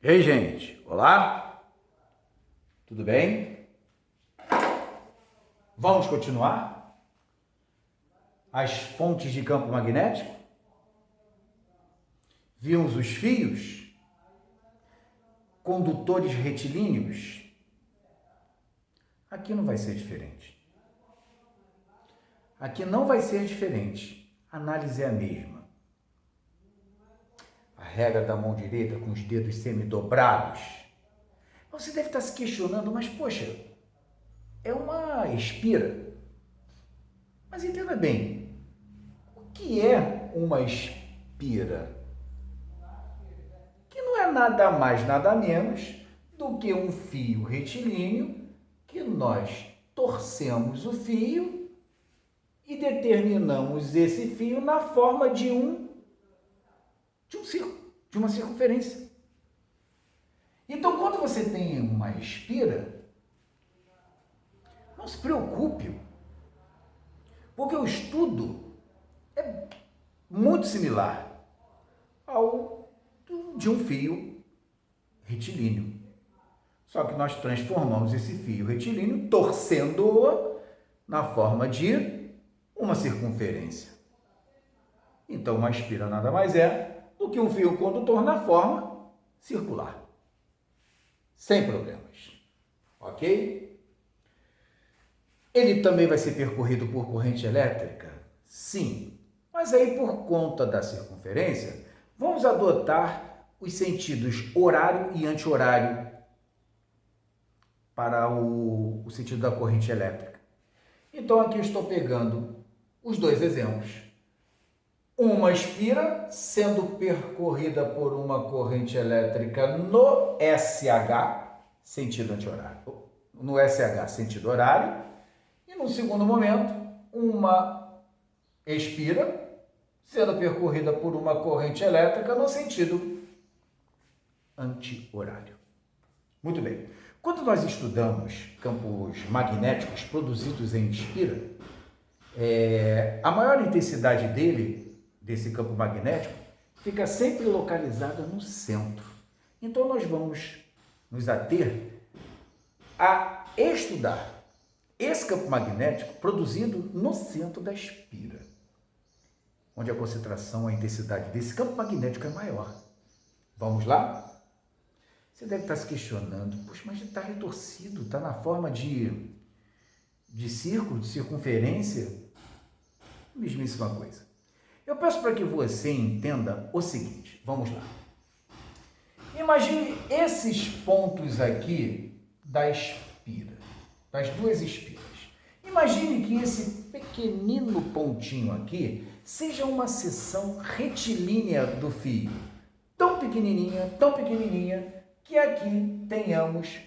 Ei, gente, olá? Tudo bem? Vamos continuar? As fontes de campo magnético? Vimos os fios? Condutores retilíneos? Aqui não vai ser diferente. Aqui não vai ser diferente. A análise é a mesma. A regra da mão direita com os dedos semidobrados. Você deve estar se questionando, mas poxa, é uma espira. Mas entenda bem, o que é uma espira? Que não é nada mais, nada menos do que um fio retilíneo que nós torcemos o fio e determinamos esse fio na forma de um círculo, de uma circunferência. Então, quando você tem uma espira, não se preocupe, porque o estudo é muito similar ao de um fio retilíneo. Só que nós transformamos esse fio retilíneo, torcendo-o na forma de uma circunferência. Então, uma espira nada mais é do que um fio condutor na forma circular. Sem problemas. Ok? Ele também vai ser percorrido por corrente elétrica? Sim. Mas aí, por conta da circunferência, vamos adotar os sentidos horário e anti-horário para o sentido da corrente elétrica. Então, aqui eu estou pegando os dois exemplos. Uma espira sendo percorrida por uma corrente elétrica no SH, sentido anti-horário, no SH, sentido horário, e no segundo momento, uma espira sendo percorrida por uma corrente elétrica no sentido anti-horário. Muito bem. Quando nós estudamos campos magnéticos produzidos em espira, a maior intensidade desse campo magnético, fica sempre localizada no centro. Então, nós vamos nos ater a estudar esse campo magnético produzido no centro da espira, onde a concentração, a intensidade desse campo magnético é maior. Vamos lá? Você deve estar se questionando, poxa, mas está retorcido, está na forma de círculo, de circunferência? Mesmíssima coisa. Eu peço para que você entenda o seguinte, vamos lá. Imagine esses pontos aqui da espira, das duas espiras. Imagine que esse pequenino pontinho aqui seja uma seção retilínea do fio, tão pequenininha, que aqui tenhamos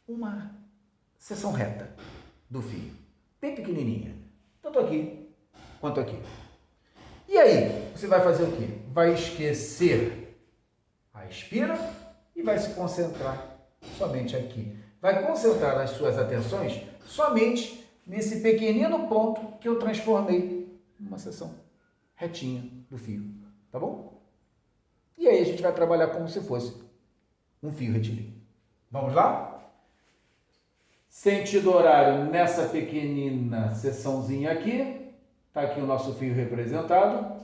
uma seção reta do fio, bem pequenininha, tanto aqui quanto aqui. E aí, você vai fazer o quê? Vai esquecer a espira e vai se concentrar somente aqui. Vai concentrar as suas atenções somente nesse pequenino ponto que eu transformei numa seção retinha do fio, tá bom? E aí a gente vai trabalhar como se fosse um fio retilíneo. Vamos lá? Sentido horário nessa pequenina seçãozinha aqui. Está aqui o nosso fio representado.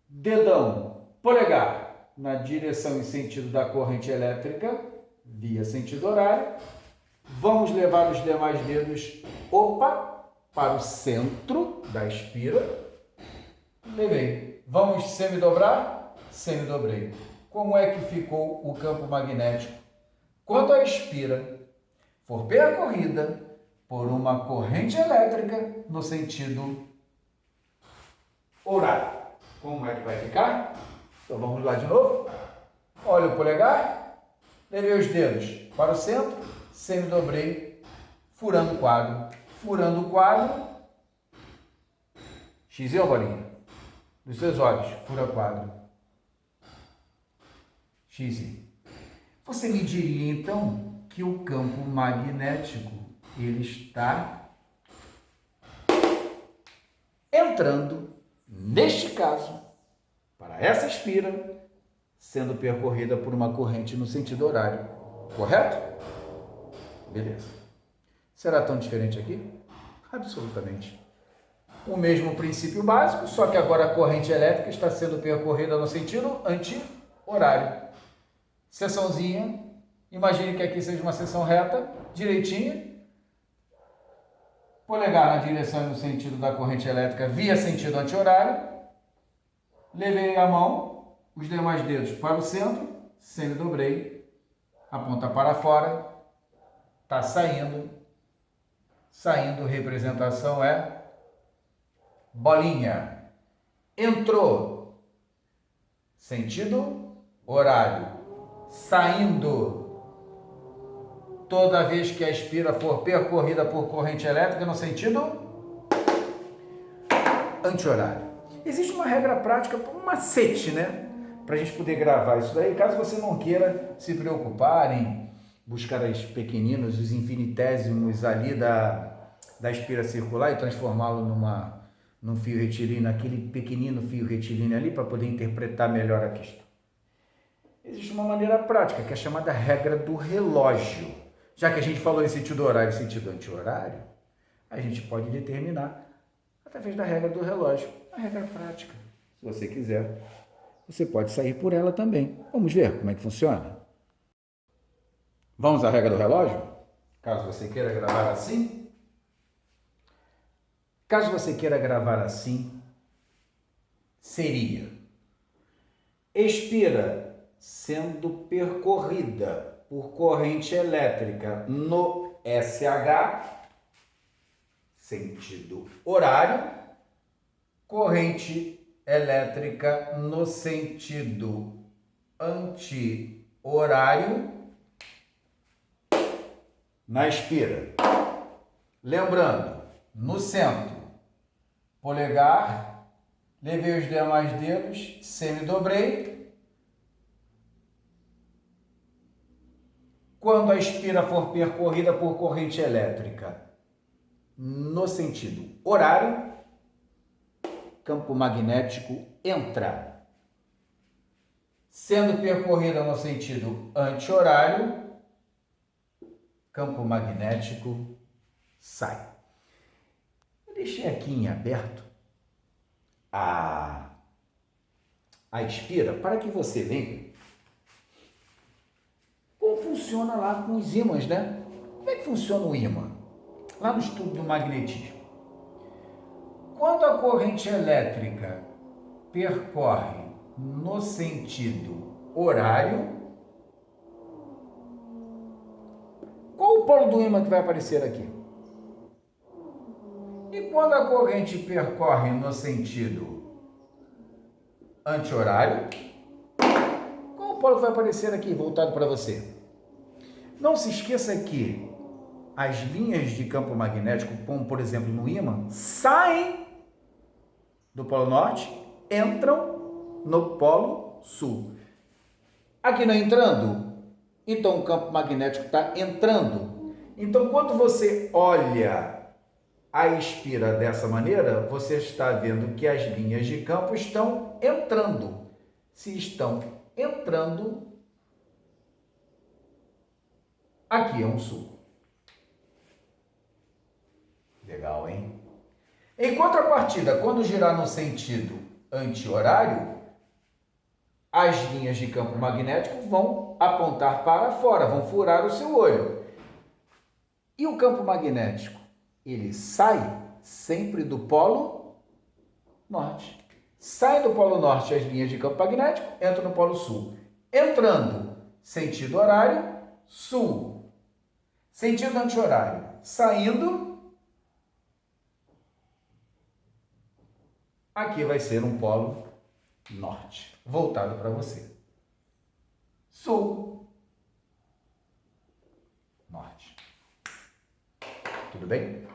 Dedão, polegar, na direção e sentido da corrente elétrica, via sentido horário. Vamos levar os demais dedos, para o centro da espira. Levei. Vamos semidobrar? Semidobrei. Como é que ficou o campo magnético? Quando a espira for percorrida por uma corrente elétrica no sentido horário, como é que vai ficar? Então vamos lá de novo. Olha o polegar, levei os dedos para o centro, semidobrei, furando o quadro. Furando o quadro, xizinho ou bolinha? Dos seus olhos, fura o quadro. Xizinho. Você me diria então que o campo magnético ele está entrando, neste caso, para essa espira, sendo percorrida por uma corrente no sentido horário. Correto? Beleza. Será tão diferente aqui? Absolutamente. O mesmo princípio básico, só que agora a corrente elétrica está sendo percorrida no sentido anti-horário. Seçãozinha, imagine que aqui seja uma seção reta, direitinha, polegar na direção e no sentido da corrente elétrica via sentido anti-horário, levei a mão, os demais dedos para o centro, semidobrei, aponta para fora, está saindo, representação é bolinha, entrou, sentido horário, saindo, toda vez que a espira for percorrida por corrente elétrica no sentido anti-horário. Existe uma regra prática, um macete, né? Para a gente poder gravar isso daí, caso você não queira se preocupar em buscar os pequeninos, os infinitésimos ali da espira circular e transformá-lo num fio retilíneo, aquele pequenino fio retilíneo ali, para poder interpretar melhor a questão. Existe uma maneira prática, que é chamada regra do relógio. Já que a gente falou em sentido horário e sentido anti-horário, a gente pode determinar através da regra do relógio, a regra prática. Se você quiser, você pode sair por ela também. Vamos ver como é que funciona? Vamos à regra do relógio? Caso você queira gravar assim. Caso você queira gravar assim, seria: espira sendo percorrida por corrente elétrica no SH, sentido horário, corrente elétrica no sentido anti-horário na espira. Lembrando, no centro, polegar, levei os demais dedos, semidobrei. Quando a espira for percorrida por corrente elétrica no sentido horário, campo magnético entra. Sendo percorrida no sentido anti-horário, campo magnético sai. Eu deixei aqui em aberto a espira para que você lembre como funciona lá com os ímãs, né? Como é que funciona o ímã? Lá no estudo do magnetismo. Quando a corrente elétrica percorre no sentido horário, qual o polo do ímã que vai aparecer aqui? E quando a corrente percorre no sentido anti-horário, qual o polo que vai aparecer aqui, voltado para você? Não se esqueça que as linhas de campo magnético, como por exemplo no ímã, saem do polo norte, entram no polo sul. Aqui não entrando, então o campo magnético está entrando. Então, quando você olha a espira dessa maneira, você está vendo que as linhas de campo estão entrando. Se estão entrando, aqui é um sul. Legal, hein? Em contrapartida, quando girar no sentido anti-horário, as linhas de campo magnético vão apontar para fora, vão furar o seu olho. E o campo magnético, ele sai sempre do polo norte. Sai do polo norte as linhas de campo magnético, entra no polo sul. Entrando, sentido horário, sul. Sentido anti-horário, saindo, aqui vai ser um polo norte, voltado para você. Sul, norte. Tudo bem?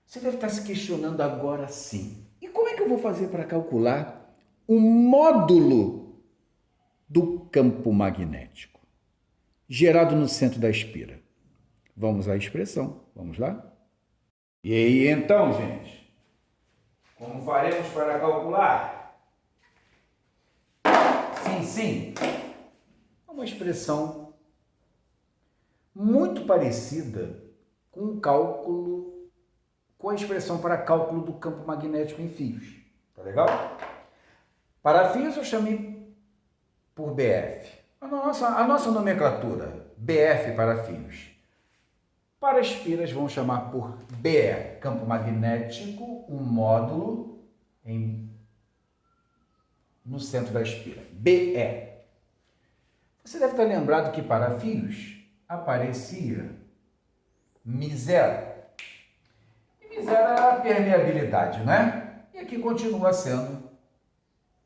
Você deve estar se questionando agora sim. E como é que eu vou fazer para calcular o módulo do campo magnético gerado no centro da espira? Vamos à expressão. Vamos lá? E aí, então, gente? Como faremos para calcular? Sim, sim, é uma expressão muito parecida com o cálculo, com a expressão para cálculo do campo magnético em fios. Tá legal? Para fios eu chamei por BF. A nossa nomenclatura, BF para fios. Para espiras vamos chamar por BE, campo magnético, um módulo no centro da espira. BE. Você deve estar lembrado que para fios aparecia μ0. E μ0 era a permeabilidade, não é? E aqui continua sendo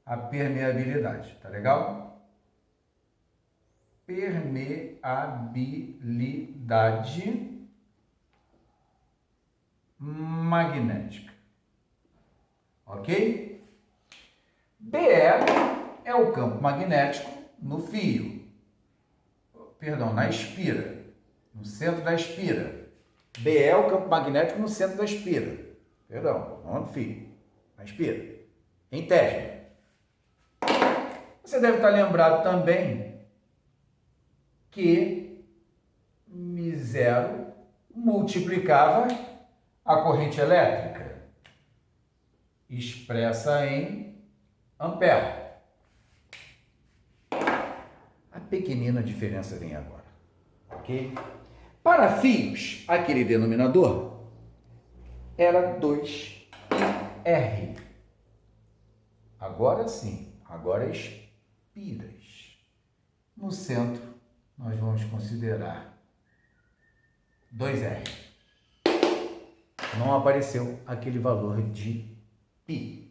a permeabilidade, tá legal? Permeabilidade magnética. Ok? BE é o campo magnético no fio. Perdão, na espira. No centro da espira. BE é o campo magnético no centro da espira. Perdão, não no fio. Na espira. Em Tesla. Você deve estar lembrado também que μ0 multiplicava a corrente elétrica, expressa em ampere. A pequenina diferença vem agora, ok? Para fios, aquele denominador era 2R. Agora sim, agora espiras. No centro, nós vamos considerar 2R. Não apareceu aquele valor de π.